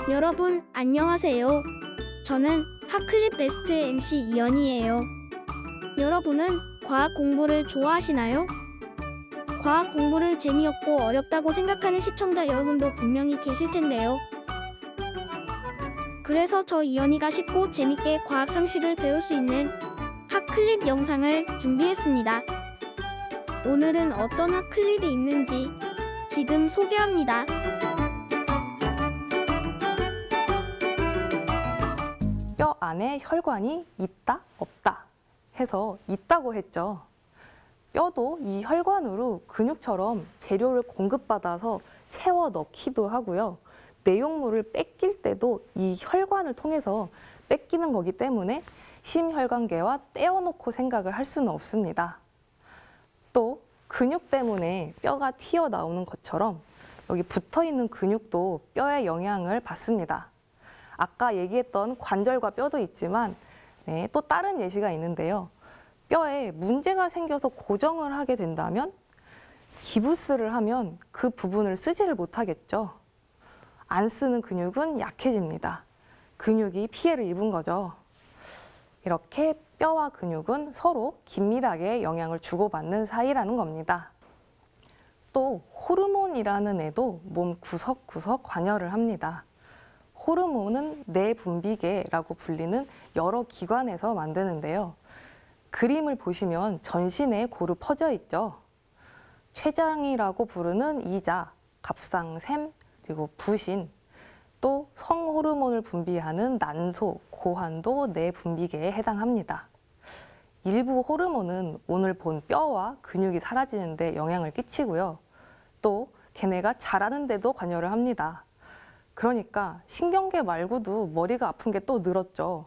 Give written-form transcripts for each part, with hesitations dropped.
여러분, 안녕하세요. 저는 핫클립 베스트 MC 이연이에요. 여러분은 과학 공부를 좋아하시나요? 과학 공부를 재미없고 어렵다고 생각하는 시청자 여러분도 분명히 계실 텐데요. 그래서 저 이연이가 쉽고 재밌게 과학 상식을 배울 수 있는 핫클립 영상을 준비했습니다. 오늘은 어떤 핫클립이 있는지 지금 소개합니다. 뼈 안에 혈관이 있다, 없다 해서 있다고 했죠. 뼈도 이 혈관으로 근육처럼 재료를 공급받아서 채워 넣기도 하고요. 내용물을 뺏길 때도 이 혈관을 통해서 뺏기는 거기 때문에 심혈관계와 떼어놓고 생각을 할 수는 없습니다. 또 근육 때문에 뼈가 튀어나오는 것처럼 여기 붙어있는 근육도 뼈의 영향을 받습니다. 아까 얘기했던 관절과 뼈도 있지만 또 다른 예시가 있는데요. 뼈에 문제가 생겨서 고정을 하게 된다면 기부스를 하면 그 부분을 쓰지를 못하겠죠. 안 쓰는 근육은 약해집니다. 근육이 피해를 입은 거죠. 이렇게 뼈와 근육은 서로 긴밀하게 영향을 주고받는 사이라는 겁니다. 또 호르몬이라는 애도 몸 구석구석 관여를 합니다. 호르몬은 내분비계라고 불리는 여러 기관에서 만드는데요. 그림을 보시면 전신에 고루 퍼져 있죠. 췌장이라고 부르는 이자, 갑상샘, 그리고 부신, 또 성호르몬을 분비하는 난소, 고환도 내분비계에 해당합니다. 일부 호르몬은 오늘 본 뼈와 근육이 사라지는 데 영향을 끼치고요. 또 걔네가 자라는 데도 관여를 합니다. 그러니까 신경계 말고도 머리가 아픈 게 또 늘었죠.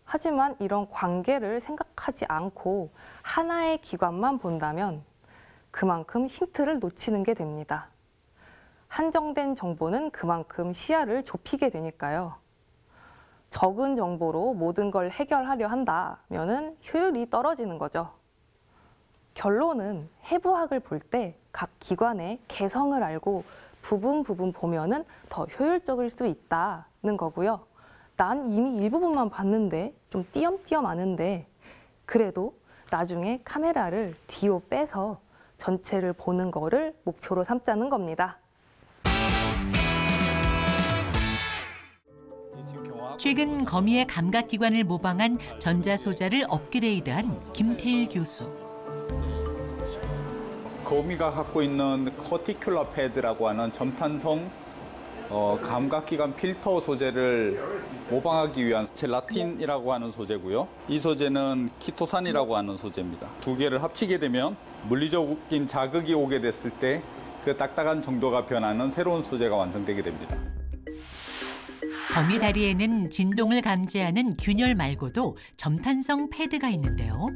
하지만 이런 관계를 생각하지 않고 하나의 기관만 본다면 그만큼 힌트를 놓치는 게 됩니다. 한정된 정보는 그만큼 시야를 좁히게 되니까요. 적은 정보로 모든 걸 해결하려 한다면은 효율이 떨어지는 거죠. 결론은 해부학을 볼 때 각 기관의 개성을 알고 부분 보면은 더 효율적일 수 있다는 거고요. 난 이미 일부분만 봤는데 좀 띄엄띄엄 아는데 그래도 나중에 카메라를 뒤로 빼서 전체를 보는 거를 목표로 삼자는 겁니다. 최근 거미의 감각기관을 모방한 전자소자를 업그레이드한 김태일 교수. 거미가 갖고 있는 커티큘러 패드라고 하는 점탄성 감각기관 필터 소재를 모방하기 위한 젤라틴이라고 하는 소재고요. 이 소재는 키토산이라고 하는 소재입니다. 두 개를 합치게 되면 물리적인 자극이 오게 됐을 때 그 딱딱한 정도가 변하는 새로운 소재가 완성되게 됩니다. 거미 다리에는 진동을 감지하는 균열 말고도 점탄성 패드가 있는데요.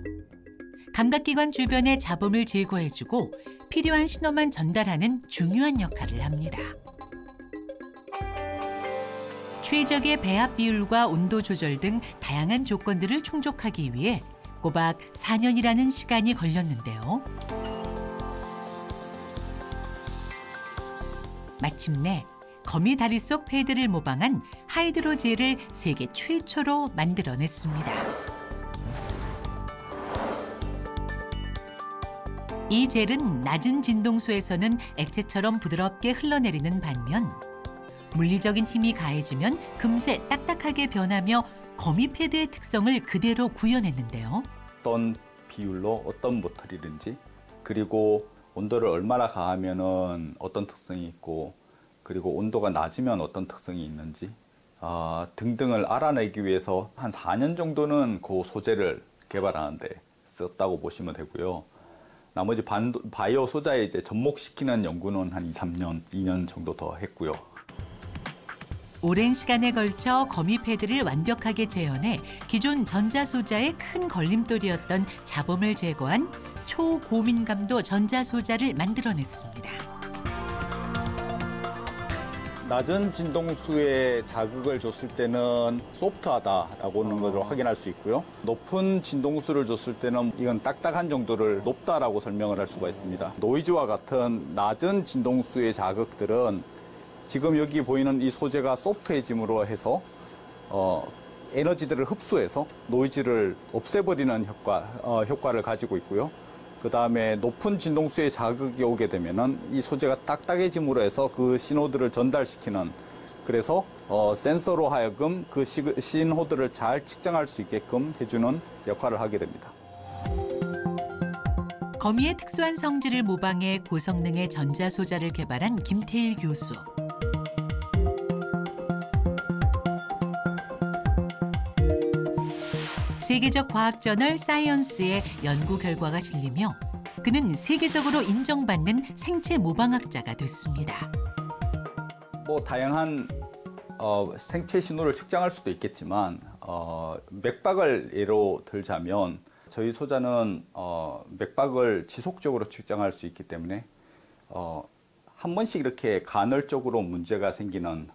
감각기관 주변의 잡음을 제거해주고 필요한 신호만 전달하는 중요한 역할을 합니다. 최적의 배합 비율과 온도 조절 등 다양한 조건들을 충족하기 위해 꼬박 4년이라는 시간이 걸렸는데요. 마침내 거미 다리 속 패드를 모방한 하이드로젤을 세계 최초로 만들어냈습니다. 이 젤은 낮은 진동수에서는 액체처럼 부드럽게 흘러내리는 반면 물리적인 힘이 가해지면 금세 딱딱하게 변하며 거미 패드의 특성을 그대로 구현했는데요. 어떤 비율로 어떤 모터리든지 그리고 온도를 얼마나 가하면은 어떤 특성이 있고 그리고 온도가 낮으면 어떤 특성이 있는지 등등을 알아내기 위해서 한 4년 정도는 그 소재를 개발하는 데 썼다고 보시면 되고요. 나머지 바이오 소자에 이제 접목시키는 연구는 한 2, 3년, 2년 정도 더 했고요. 오랜 시간에 걸쳐 거미 패드를 완벽하게 재현해 기존 전자소자의 큰 걸림돌이었던 잡음을 제거한 초고민감도 전자소자를 만들어냈습니다. 낮은 진동수에 자극을 줬을 때는 소프트하다라고 하는 것을 확인할 수 있고요. 높은 진동수를 줬을 때는 이건 딱딱한 정도를 높다라고 설명을 할 수가 있습니다. 노이즈와 같은 낮은 진동수의 자극들은 지금 여기 보이는 이 소재가 소프트해짐으로 해서 에너지들을 흡수해서 노이즈를 없애버리는 효과를 가지고 있고요. 그 다음에 높은 진동수의 자극이 오게 되면은 이 소재가 딱딱해짐으로 해서 그 신호들을 전달시키는, 그래서 센서로 하여금 그 신호들을 잘 측정할 수 있게끔 해주는 역할을 하게 됩니다. 거미의 특수한 성질을 모방해 고성능의 전자소자를 개발한 김태일 교수. 세계적 과학저널 사이언스의 연구 결과가 실리며 그는 세계적으로 인정받는 생체 모방학자가 됐습니다. 뭐 다양한 생체 신호를 측정할 수도 있겠지만 맥박을 예로 들자면 저희 소자는 맥박을 지속적으로 측정할 수 있기 때문에 한 번씩 이렇게 간헐적으로 문제가 생기는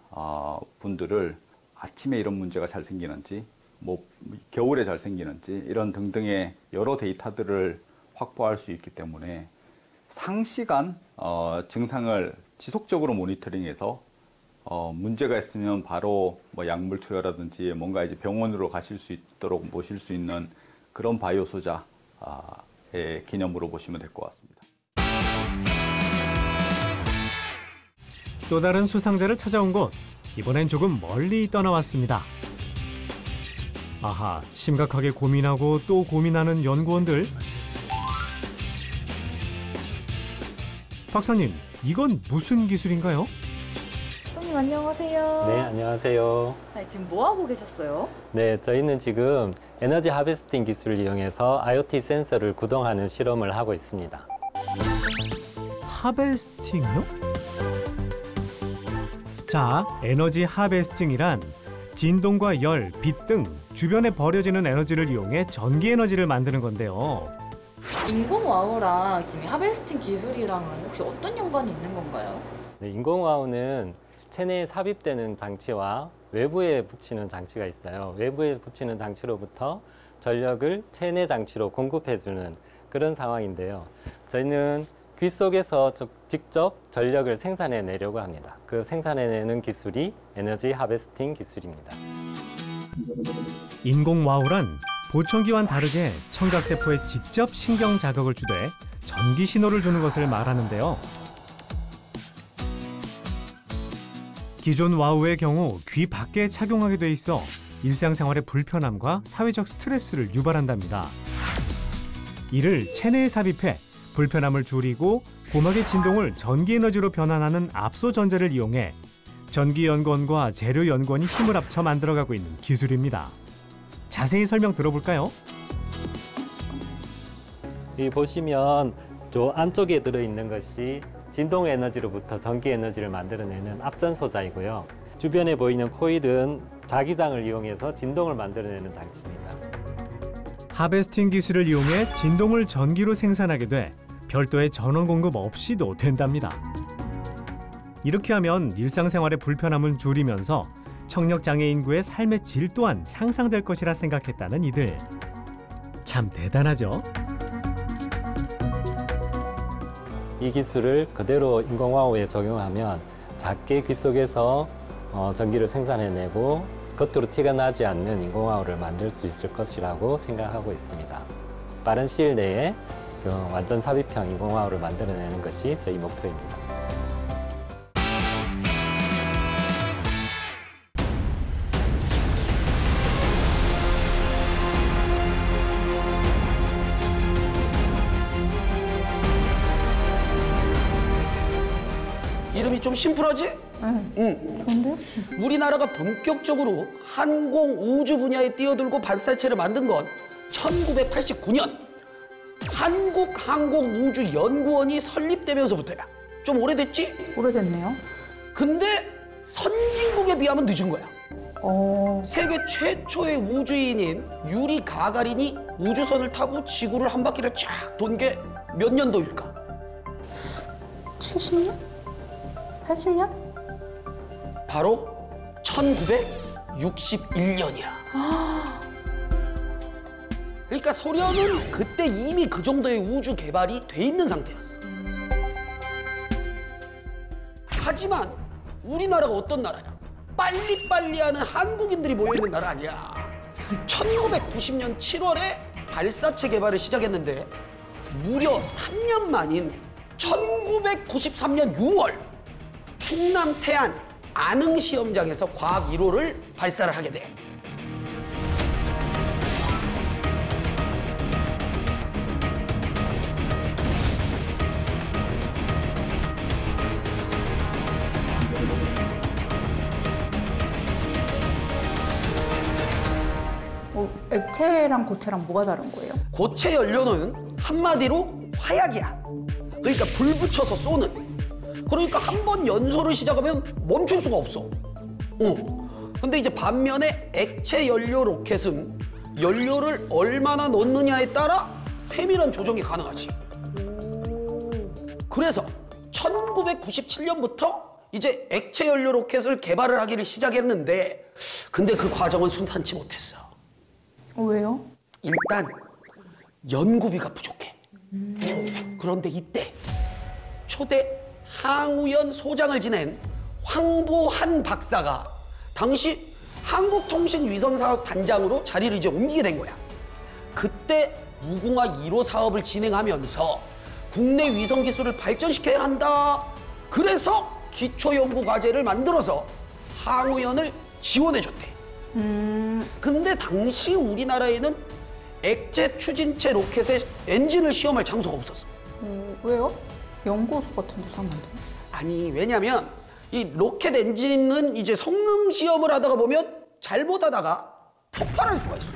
분들을 아침에 이런 문제가 잘 생기는지, 뭐 겨울에 잘 생기는지 이런 등등의 여러 데이터들을 확보할 수 있기 때문에 상시간 증상을 지속적으로 모니터링해서 문제가 있으면 바로 뭐 약물 투여라든지 뭔가 이제 병원으로 가실 수 있도록 모실 수 있는 그런 바이오 소자의 개념으로 보시면 될 것 같습니다. 또 다른 수상자를 찾아온 곳, 이번엔 조금 멀리 떠나왔습니다. 아하, 심각하게 고민하고 또 고민하는 연구원들. 박사님, 이건 무슨 기술인가요? 선생님 안녕하세요. 네, 안녕하세요. 네, 지금 뭐 하고 계셨어요? 네, 저희는 지금 에너지 하베스팅 기술을 이용해서 IoT 센서를 구동하는 실험을 하고 있습니다. 하베스팅이요? 자, 에너지 하베스팅이란 진동과 열, 빛 등 주변에 버려지는 에너지를 이용해 전기 에너지를 만드는 건데요. 인공와우랑 지금 하베스팅 기술이랑은 혹시 어떤 연관이 있는 건가요? 네, 인공와우는 체내에 삽입되는 장치와 외부에 붙이는 장치가 있어요. 외부에 붙이는 장치로부터 전력을 체내 장치로 공급해주는 그런 상황인데요. 저희는 귀 속에서 직접 전력을 생산해내려고 합니다. 그 생산해내는 기술이 에너지 하베스팅 기술입니다. 인공와우란 보청기와는 다르게 청각세포에 직접 신경 자극을 주되 전기 신호를 주는 것을 말하는데요. 기존 와우의 경우 귀 밖에 착용하게 돼 있어 일상생활의 불편함과 사회적 스트레스를 유발한답니다. 이를 체내에 삽입해 불편함을 줄이고 고막의 진동을 전기에너지로 변환하는 압소 전자를 이용해 전기연구원과 재료연구원이 힘을 합쳐 만들어가고 있는 기술입니다. 자세히 설명 들어볼까요? 여기 보시면 저 안쪽에 들어있는 것이 진동 에너지로부터 전기 에너지를 만들어내는 앞전소자이고요. 주변에 보이는 코일은 자기장을 이용해서 진동을 만들어내는 장치입니다. 하베스팅 기술을 이용해 진동을 전기로 생산하게 돼 별도의 전원 공급 없이도 된답니다. 이렇게 하면 일상생활의 불편함을 줄이면서 청력장애 인구의 삶의 질 또한 향상될 것이라 생각했다는 이들. 참 대단하죠? 이 기술을 그대로 인공와우에 적용하면 작게 귀 속에서 전기를 생산해내고 겉으로 티가 나지 않는 인공와우를 만들 수 있을 것이라고 생각하고 있습니다. 빠른 시일 내에 완전 삽입형 인공와우를 만들어내는 것이 저희 목표입니다. 이름이 좀 심플하지? 응. 좋은데요? 우리나라가 본격적으로 항공 우주 분야에 뛰어들고 발사체를 만든 건 1989년 한국항공우주연구원이 설립되면서부터야. 좀 오래됐지? 오래됐네요. 근데 선진국에 비하면 늦은 거야. 세계 최초의 우주인인 유리 가가린이 우주선을 타고 지구를 한 바퀴를 쫙 돈 게 몇 년도일까? 70년? 80년? 바로 1961년이야. 그러니까 소련은 그때 이미 그 정도의 우주 개발이 돼 있는 상태였어. 하지만 우리나라가 어떤 나라야? 빨리빨리 하는 한국인들이 모여있는 나라 아니야. 1990년 7월에 발사체 개발을 시작했는데 무려 3년 만인 1993년 6월 충남 태안 안흥 시험장에서 과학 1호를 발사를 하게 돼. 액체랑 고체랑 뭐가 다른 거예요? 고체 연료는 한마디로 화약이야. 그러니까 불 붙여서 쏘는. 그러니까 한 번 연소를 시작하면 멈출 수가 없어. 근데 이제 반면에 액체 연료 로켓은 연료를 얼마나 넣느냐에 따라 세밀한 조정이 가능하지. 그래서 1997년부터 이제 액체 연료 로켓을 개발을 하기를 시작했는데 근데 그 과정은 순탄치 못했어. 왜요? 일단 연구비가 부족해. 그런데 이때 초대 항우연 소장을 지낸 황보한 박사가 당시 한국통신위성사업 단장으로 자리를 이제 옮기게 된 거야. 그때 무궁화 1호 사업을 진행하면서 국내 위성 기술을 발전시켜야 한다. 그래서 기초연구 과제를 만들어서 항우연을 지원해줬대. 근데 당시 우리나라에는 액체 추진체 로켓의 엔진을 시험할 장소가 없었어. 왜요? 연구소 같은 데서 하면 안 돼요? 아니, 왜냐면 이 로켓 엔진은 이제 성능 시험을 하다가 보면 잘못하다가 폭발할 수가 있어.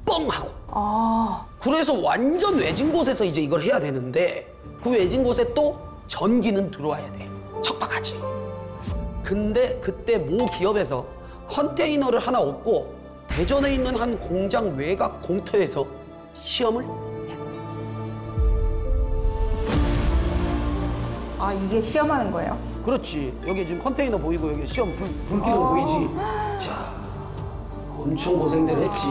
뻥 하고. 그래서 완전 외진 곳에서 이제 이걸 해야 되는데 그 외진 곳에 또 전기는 들어와야 돼. 척박하지. 근데 그때 모 기업에서 컨테이너를 하나 얻고 대전에 있는 한 공장 외곽 공터에서 시험을 했대. 아, 이게 시험하는 거예요? 그렇지. 여기 지금 컨테이너 보이고 여기 시험 불 켜는 거 보이지? 자, 엄청 고생들 했지.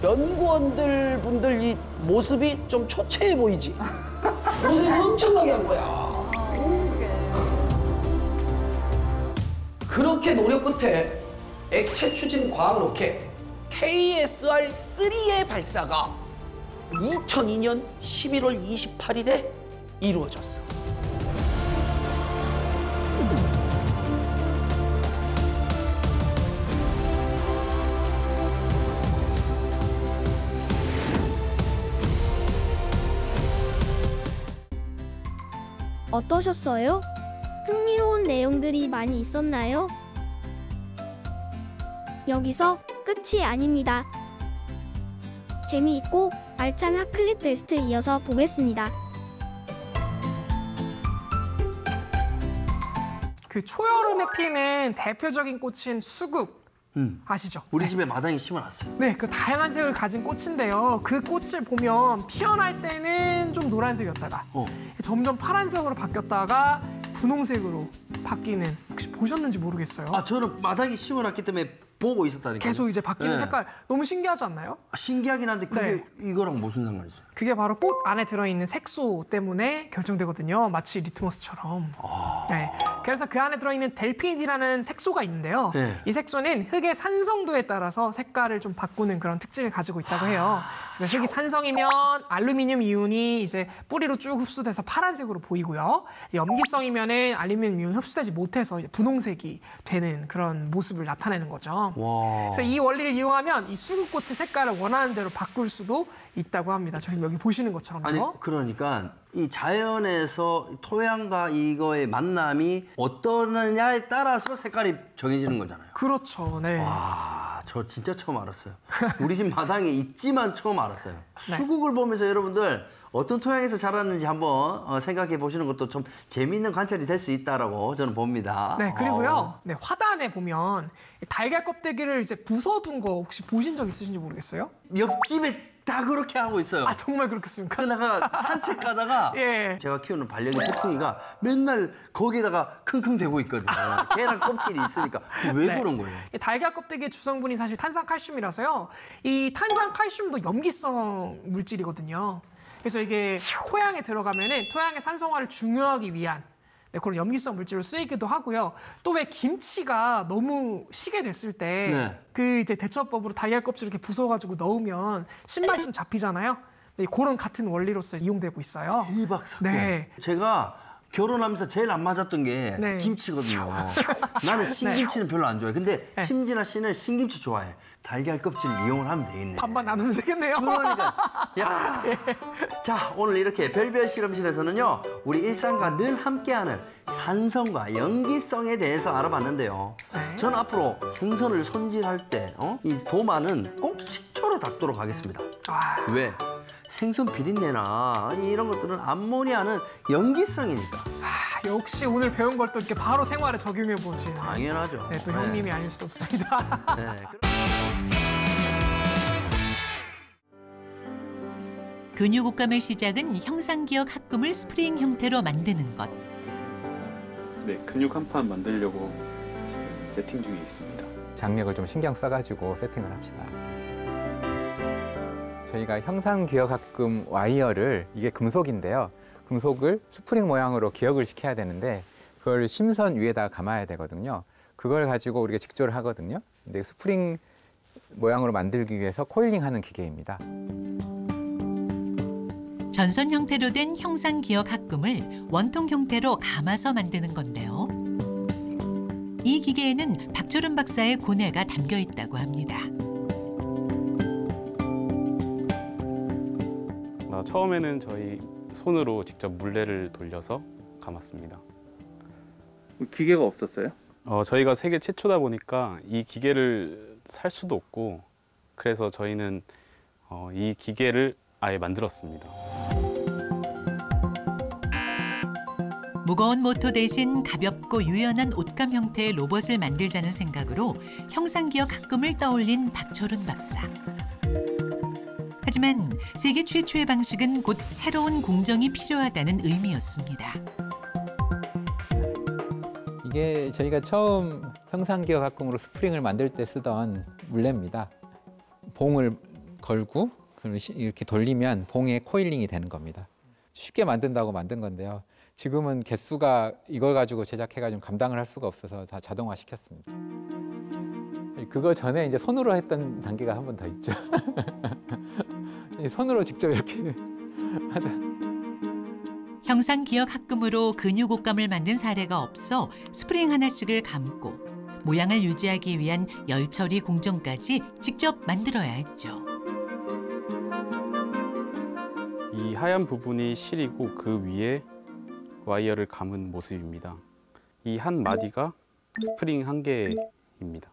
연구원들 분들 이 모습이 좀 초췌해 보이지? 고생 엄청나게 한 거야. 그렇게 노력 끝에 액체 추진 과학 로켓 KSR-3의 발사가 2002년 11월 28일에 이루어졌어. 어떠셨어요? 흥미로운 내용들이 많이 있었나요? 여기서 끝이 아닙니다. 재미있고 알찬 핫클립 베스트 이어서 보겠습니다. 그 초여름에 피는 대표적인 꽃인 수국 아시죠? 우리 집에 마당에 심어놨어요. 네, 그 다양한 색을 가진 꽃인데요. 그 꽃을 보면 피어날 때는 좀 노란색이었다가 점점 파란색으로 바뀌었다가 분홍색으로 바뀌는, 혹시 보셨는지 모르겠어요. 아, 저는 마당에 심어놨기 때문에 보고 있었다니까요. 계속 이제 바뀌는 네. 색깔 너무 신기하지 않나요? 신기하긴 한데 그게 네. 이거랑 무슨 상관이 있어요? 그게 바로 꽃 안에 들어있는 색소 때문에 결정되거든요. 마치 리트머스처럼. 네. 그래서 그 안에 들어있는 델피닌이라는 색소가 있는데요. 네. 이 색소는 흙의 산성도에 따라서 색깔을 좀 바꾸는 그런 특징을 가지고 있다고 해요. 그래서 흙이 산성이면 알루미늄 이온이 이제 뿌리로 쭉 흡수돼서 파란색으로 보이고요. 염기성이면은 알루미늄 이온이 흡수되지 못해서 이제 분홍색이 되는 그런 모습을 나타내는 거죠. 와. 그래서 이 원리를 이용하면 이 수국꽃의 색깔을 원하는 대로 바꿀 수도 있다고 합니다. 저희 여기 보시는 것처럼요. 아니, 그러니까 이 자연에서 토양과 이거의 만남이 어떠느냐에 따라서 색깔이 정해지는 거잖아요. 그렇죠. 네. 와, 저 진짜 처음 알았어요. 우리 집 마당에 있지만 처음 알았어요. 네. 수국을 보면서 여러분들 어떤 토양에서 자라는지 한번 생각해 보시는 것도 좀 재미있는 관찰이 될 수 있다라고 저는 봅니다. 네, 그리고요. 네, 화단에 보면 달걀 껍데기를 이제 부숴둔 거 혹시 보신 적 있으신지 모르겠어요? 옆집에 다 그렇게 하고 있어요. 아, 정말 그렇겠습니까? 그러다가 산책 가다가 예. 제가 키우는 반려견 태풍이가 맨날 거기다가 킁킁대고 있거든요. 걔랑 껍질이 있으니까 왜 네. 그런 거예요? 이 달걀 껍데기의 주성분이 사실 탄산칼슘이라서요. 이 탄산칼슘도 염기성 물질이거든요. 그래서 이게 토양에 들어가면은 토양의 산성화를 중요하기 위한 네, 그런 염기성 물질로 쓰이기도 하고요. 또 왜 김치가 너무 시게 됐을 때 그 이제 대처법으로 달걀 껍질 이렇게 부숴가지고 넣으면 신맛이 좀 잡히잖아요. 네, 그런 같은 원리로서 이용되고 있어요. 대박 사건. 네. 제가 결혼하면서 제일 안 맞았던 게 네. 김치거든요. 나는 신김치는 별로 안 좋아해. 근데 심진아 씨는 신김치 좋아해. 달걀 껍질 이용을 하면 되겠네. 반반 나누면 되겠네요. 그러니까. 야. 자, 오늘 이렇게 별별 실험실에서는요, 우리 일상과 늘 함께하는 산성과 염기성에 대해서 알아봤는데요. 전 앞으로 생선을 손질할 때 이 도마는 꼭 식초로 닦도록 하겠습니다. 왜? 생선 비린내나 이런 것들은 암모니아는 염기성이니까. 역시 오늘 배운 걸 또 이렇게 바로 생활에 적용해 보시는. 당연하죠. 네, 또 형님이 아닐 수 없습니다. 네. 근육옥감의 시작은 형상기억 합금을 스프링 형태로 만드는 것. 네, 근육 한 판 만들려고 지금 세팅 중에 있습니다. 장력을 좀 신경 써가지고 세팅을 합시다. 저희가 형상기억합금 와이어를, 이게 금속인데요. 금속을 스프링 모양으로 기억을 시켜야 되는데 그걸 심선 위에다가 감아야 되거든요. 그걸 가지고 우리가 직조를 하거든요. 근데 스프링 모양으로 만들기 위해서 코일링하는 기계입니다. 전선 형태로 된 형상기억합금을 원통 형태로 감아서 만드는 건데요. 이 기계에는 박철훈 박사의 고뇌가 담겨 있다고 합니다. 처음에는 저희 손으로 직접 물레를 돌려서 감았습니다. 기계가 없었어요? 저희가 세계 최초다 보니까 이 기계를 살 수도 없고, 그래서 저희는 이 기계를 아예 만들었습니다. 무거운 모터 대신 가볍고 유연한 옷감 형태의 로봇을 만들자는 생각으로 형상기억합금을 떠올린 박철훈 박사. 하지만 세계 최초의 방식은 곧 새로운 공정이 필요하다는 의미였습니다. 이게 저희가 처음 형상기억합금으로 스프링을 만들 때 쓰던 물레입니다. 봉을 걸고 이렇게 돌리면 봉에 코일링이 되는 겁니다. 쉽게 만든다고 만든 건데요. 지금은 개수가 이걸 가지고 제작해가지고 감당을 할 수가 없어서 다 자동화 시켰습니다. 그거 전에 이제 손으로 했던 단계가 한 번 더 있죠. 손으로 직접 이렇게 하다. 형상기억합금으로 근육옷감을 만든 사례가 없어 스프링 하나씩을 감고 모양을 유지하기 위한 열처리 공정까지 직접 만들어야 했죠. 이 하얀 부분이 실이고 그 위에 와이어를 감은 모습입니다. 이 한 마디가 스프링 한 개입니다.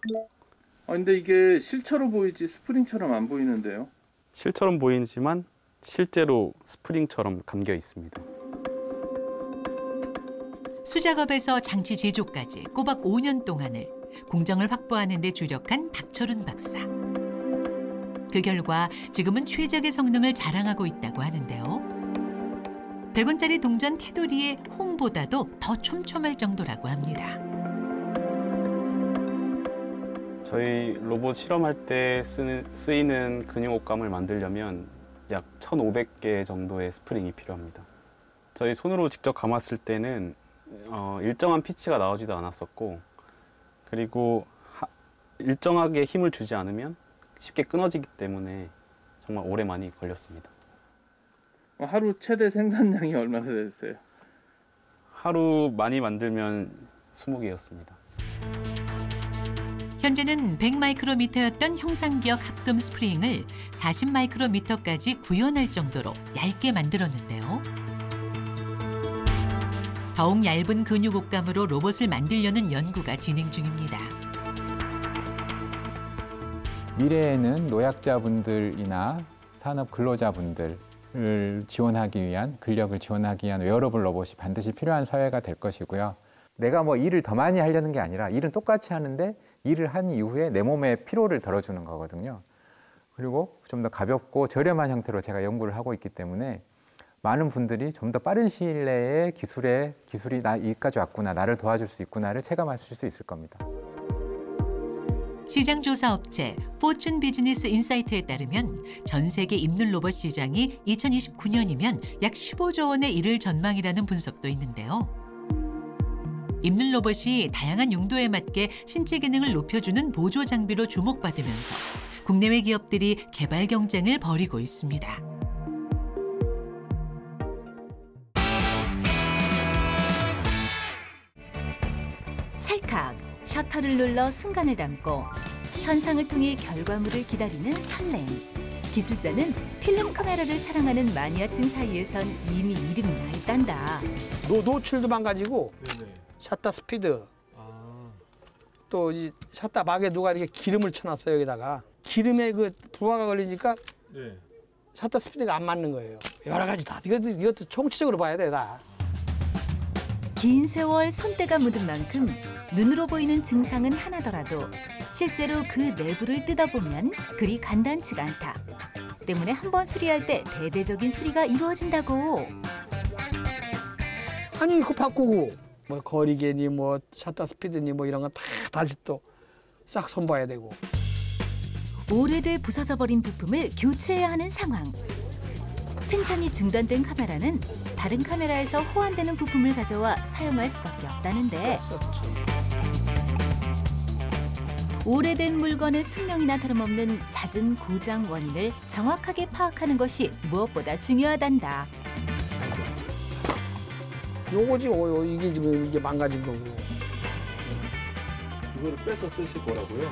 근데 이게 실처럼 보이지 스프링처럼 안 보이는데요? 실처럼 보이지만 실제로 스프링처럼 감겨 있습니다. 수작업에서 장치 제조까지 꼬박 5년 동안을 공정을 확보하는 데 주력한 박철훈 박사. 그 결과 지금은 최적의 성능을 자랑하고 있다고 하는데요. 100원짜리 동전 테두리의 홍보다도 더 촘촘할 정도라고 합니다. 저희 로봇 실험할 때 쓰이는 근육옷감을 만들려면 약 1,500개 정도의 스프링이 필요합니다. 저희 손으로 직접 감았을 때는 일정한 피치가 나오지도 않았었고, 그리고 일정하게 힘을 주지 않으면 쉽게 끊어지기 때문에 정말 오래 많이 걸렸습니다. 하루 최대 생산량이 얼마나 됐어요? 하루 많이 만들면 20개였습니다. 현재는 100마이크로미터였던 형상기억합금 스프링을 40마이크로미터까지 구현할 정도로 얇게 만들었는데요. 더욱 얇은 근육옷감으로 로봇을 만들려는 연구가 진행 중입니다. 미래에는 노약자분들이나 산업 근로자분들을 지원하기 위한, 근력을 지원하기 위한 웨어러블 로봇이 반드시 필요한 사회가 될 것이고요. 내가 뭐 일을 더 많이 하려는 게 아니라 일은 똑같이 하는데 일을 한 이후에 내 몸의 피로를 덜어주는 거거든요. 그리고 좀 더 가볍고 저렴한 형태로 제가 연구를 하고 있기 때문에 많은 분들이 좀 더 빠른 시일 내에 기술이 나 여기까지 왔구나, 나를 도와줄 수 있구나를 체감하실 수 있을 겁니다. 시장조사 업체 포춘 비즈니스 인사이트에 따르면 전 세계 입는 로봇 시장이 2029년이면 약 15조 원에 이를 전망이라는 분석도 있는데요. 입는 로봇이 다양한 용도에 맞게 신체 기능을 높여주는 보조 장비로 주목받으면서 국내외 기업들이 개발 경쟁을 벌이고 있습니다. 찰칵 셔터를 눌러 순간을 담고 현상을 통해 결과물을 기다리는 설렘. 기술자는 필름 카메라를 사랑하는 마니아층 사이에선 이미 이름이 나 있단다. 노출도 망가지고 셔터 스피드 또 이 셔터 막에 누가 이렇게 기름을 쳐놨어요. 여기다가 기름에 그 부하가 걸리니까 셔터 스피드가 안 맞는 거예요. 여러 가지 다 이것도 총체적으로 봐야 돼 다. 긴 세월 손때가 묻은 만큼 눈으로 보이는 증상은 하나더라도 실제로 그 내부를 뜯어보면 그리 간단치가 않다. 때문에 한번 수리할 때 대대적인 수리가 이루어진다고. 아니 이거 바꾸고 뭐 거리계니 뭐 셔터 스피드니 뭐 이런 거 다 다시 또 싹 손봐야 되고. 오래돼 부서져 버린 부품을 교체해야 하는 상황. 생산이 중단된 카메라는 다른 카메라에서 호환되는 부품을 가져와 사용할 수밖에 없다는데 오래된 물건의 수명이나 다름없는 잦은 고장 원인을 정확하게 파악하는 것이 무엇보다 중요하단다. 요거지 이게 지금 이게 망가진 거고. 이거를 빼서 쓰실 거라고요?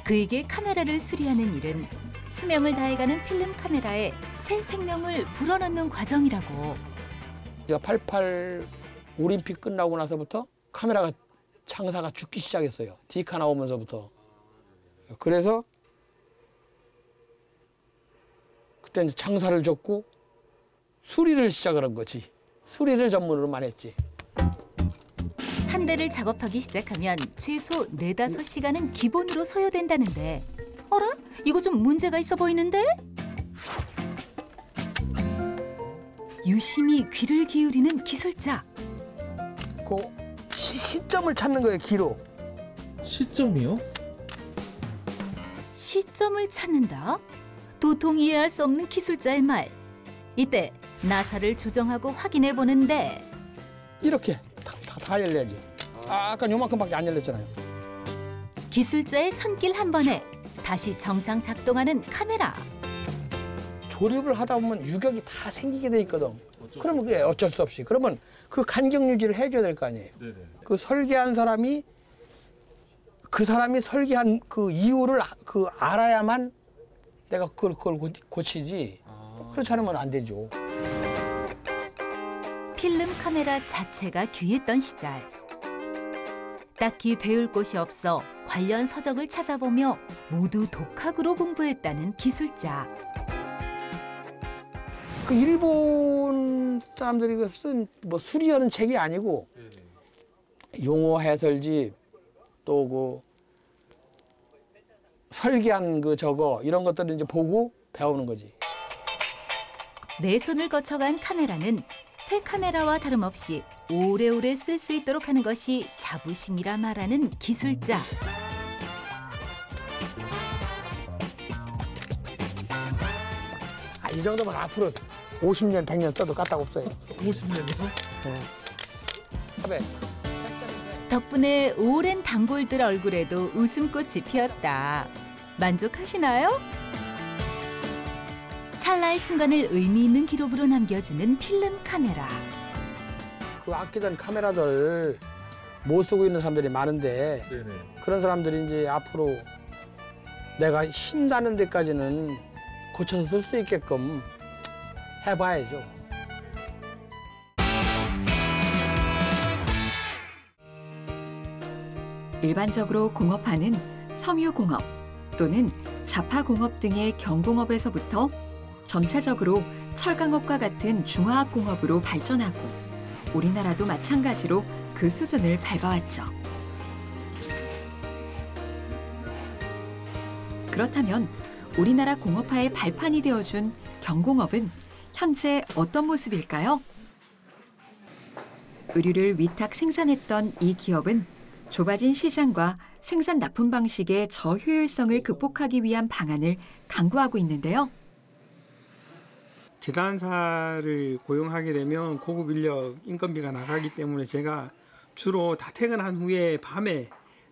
그에게 카메라를 수리하는 일은 수명을 다해가는 필름 카메라에 새 생명을 불어넣는 과정이라고. 제가 88 올림픽 끝나고 나서부터 카메라가 장사가 죽기 시작했어요. 디카 나오면서부터. 그래서 그때 이제 장사를 접고 수리를 시작을 한 거지. 수리를 전문으로만 했지. 한 대를 작업하기 시작하면 최소 4~5시간은 기본으로 소요된다는데 어라? 이거 좀 문제가 있어 보이는데? 유심히 귀를 기울이는 기술자. 그 시점을 찾는 거예요, 기로. 시점이요? 시점을 찾는다? 도통 이해할 수 없는 기술자의 말. 이때 나사를 조정하고 확인해 보는데 이렇게 다 열려야지. 아까 요만큼밖에 안 열렸잖아요. 기술자의 손길 한 번에 다시 정상 작동하는 카메라. 조립을 하다 보면 유격이 다 생기게 돼 있거든. 그러면 그게 어쩔 수 없이. 그러면 그 간격 유지를 해줘야 될 거 아니에요. 네네. 그 설계한 사람이 그 사람이 설계한 그 이유를 알아야만 내가 그걸 고치지. 그렇지 않으면 안 되죠. 필름 카메라 자체가 귀했던 시절. 딱히 배울 곳이 없어 관련 서적을 찾아보며 모두 독학으로 공부했다는 기술자. 그 일본 사람들이 쓴 뭐 수리하는 책이 아니고 용어 해설집 또 그 설계한 그 저거 이런 것들을 이제 보고 배우는 거지. 내 손을 거쳐간 카메라는 새 카메라와 다름없이 오래오래 쓸 수 있도록 하는 것이 자부심이라 말하는 기술자. 이 정도면 앞으로 50년, 100년 써도 까딱 없어요. 50년이요? 네. 덕분에 오랜 단골들 얼굴에도 웃음꽃이 피었다. 만족하시나요? 찰나의 순간을 의미 있는 기록으로 남겨주는 필름 카메라. 그 아끼던 카메라들 못 쓰고 있는 사람들이 많은데 그런 사람들이 이제 앞으로 내가 쉰다는 데까지는 고쳐서 쓸 수 있게끔 해봐야죠. 일반적으로 공업하는 섬유공업 또는 자파공업 등의 경공업에서부터 전체적으로 철강업과 같은 중화학공업으로 발전하고 우리나라도 마찬가지로 그 수준을 밟아왔죠. 그렇다면 우리나라 공업화의 발판이 되어준 경공업은 현재 어떤 모습일까요? 의류를 위탁 생산했던 이 기업은 좁아진 시장과 생산 납품 방식의 저효율성을 극복하기 위한 방안을 강구하고 있는데요. 재단사를 고용하게 되면 고급 인력 인건비가 나가기 때문에 제가 주로 다 퇴근한 후에 밤에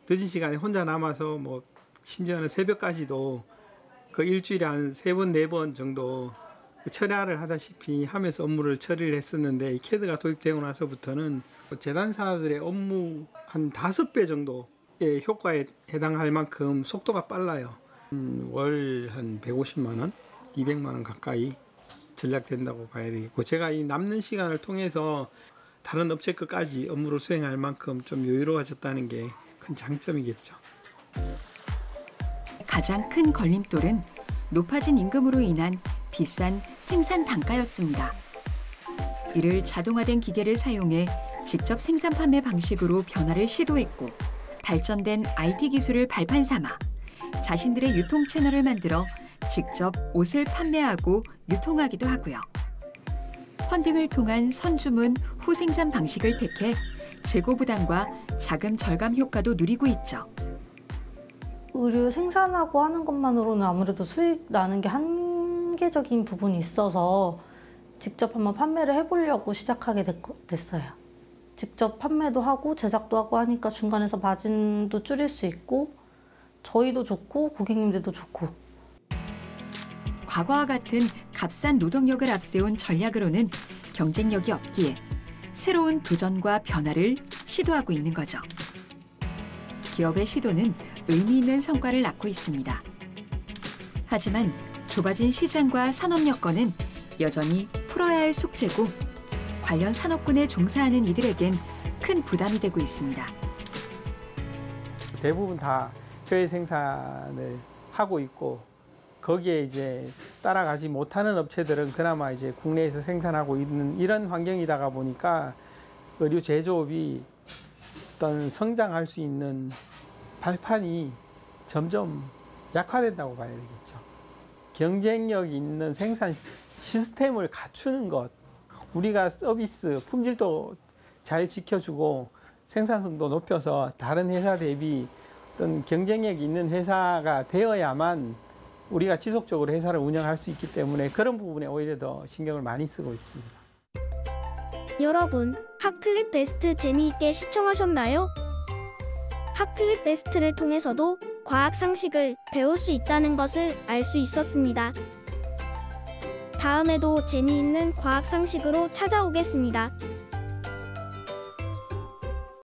늦은 시간에 혼자 남아서 뭐 심지어는 새벽까지도 그 일주일에 한 3번, 4번 정도 철야를 하다시피 하면서 업무를 처리를 했었는데 이 CAD가 도입되고 나서부터는 재단사들의 업무 한 5배 정도의 효과에 해당할 만큼 속도가 빨라요. 월 한 150만 원, 200만 원 가까이 전략된다고 봐야 되겠고 제가 이 남는 시간을 통해서 다른 업체 것까지 업무를 수행할 만큼 좀 여유로워졌다는 게 큰 장점이겠죠. 가장 큰 걸림돌은 높아진 임금으로 인한 비싼 생산 단가였습니다. 이를 자동화된 기계를 사용해 직접 생산 판매 방식으로 변화를 시도했고 발전된 IT 기술을 발판 삼아 자신들의 유통 채널을 만들어 직접 옷을 판매하고 유통하기도 하고요. 펀딩을 통한 선주문 후생산 방식을 택해 재고 부담과 자금 절감 효과도 누리고 있죠. 의류 생산하고 하는 것만으로는 아무래도 수익 나는 게 한계적인 부분이 있어서 직접 한번 판매를 해보려고 시작하게 됐어요. 직접 판매도 하고 제작도 하고 하니까 중간에서 마진도 줄일 수 있고 저희도 좋고 고객님들도 좋고. 과거와 같은 값싼 노동력을 앞세운 전략으로는 경쟁력이 없기에 새로운 도전과 변화를 시도하고 있는 거죠. 기업의 시도는 의미 있는 성과를 낳고 있습니다. 하지만 좁아진 시장과 산업 여건은 여전히 풀어야 할 숙제고 관련 산업군에 종사하는 이들에겐 큰 부담이 되고 있습니다. 대부분 다 해외 생산을 하고 있고 거기에 이제 따라가지 못하는 업체들은 그나마 이제 국내에서 생산하고 있는 이런 환경이다가 보니까 의류 제조업이 어떤 성장할 수 있는 발판이 점점 약화된다고 봐야 되겠죠. 경쟁력 있는 생산 시스템을 갖추는 것, 우리가 서비스 품질도 잘 지켜주고 생산성도 높여서 다른 회사 대비 어떤 경쟁력 있는 회사가 되어야만 우리가 지속적으로 회사를 운영할 수 있기 때문에 그런 부분에 오히려 더 신경을 많이 쓰고 있습니다. 여러분, 핫클립 베스트 재미있게 시청하셨나요? 핫클립 베스트를 통해서도 과학 상식을 배울 수 있다는 것을 알 수 있었습니다. 다음에도 재미있는 과학 상식으로 찾아오겠습니다.